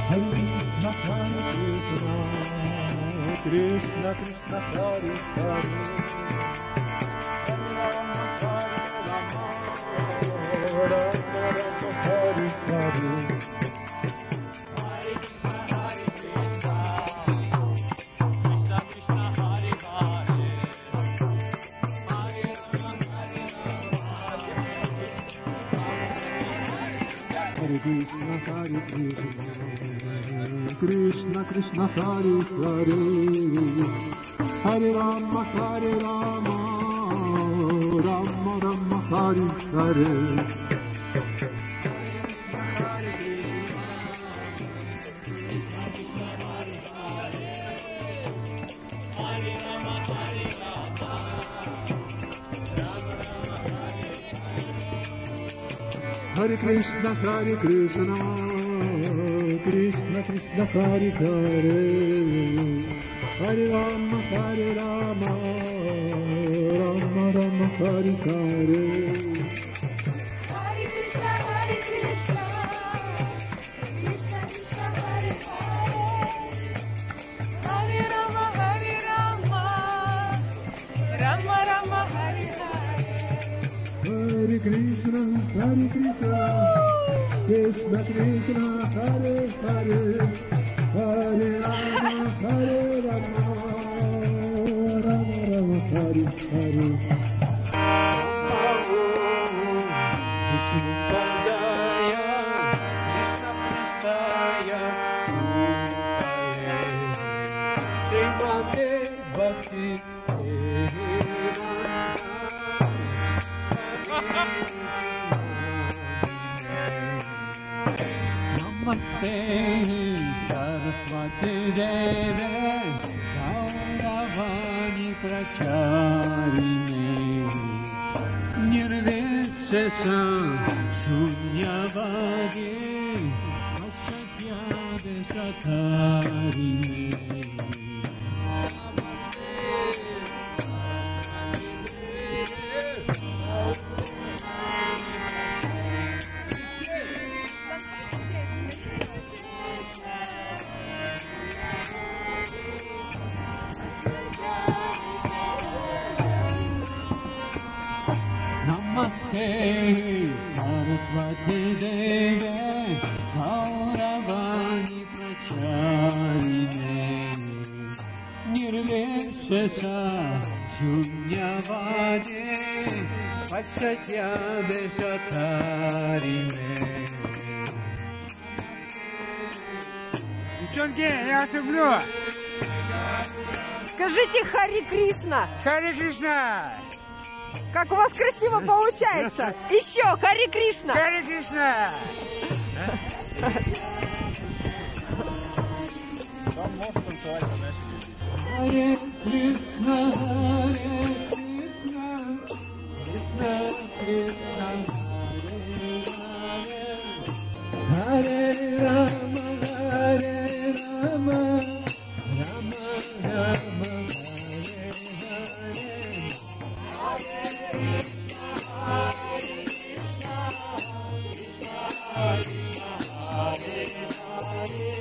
Krishna Krishna Hare Hare Krishna Krishna Hare Hare Hare Rama Rama Rama Hare Hare Hare Krishna Krishna Krishna Hare Hare Hare Rama Rama Rama Hare Hare Hare Krishna Krishna Krishna Hare Hare Hare Rama Rama Rama Hare Hare Hare Krishna Krishna Krishna Hare Hare Hare Rama Rama Rama Hare Hare Vishnu Padaya Krishna Prasthaya Srimate Bhakti Namaste Saraswati Deve Gauravani Pracharine Nirvishesha Shunyavadi Ashatya Deshatarine Namaste Saraswati Deve Gauravani Pracharine Nirvishesha Shunyavadi Pashatya Deshatarine. Девчонки, я вас люблю! Скажите Харе Кришна! Харе Кришна! Как у вас красиво получается! Еще Харе Кришна! Харе Кришна! Hare Krishna, Krishna Krishna, Hare Rama, Rama Rama, Hare Krishna, Krishna Hare Hare.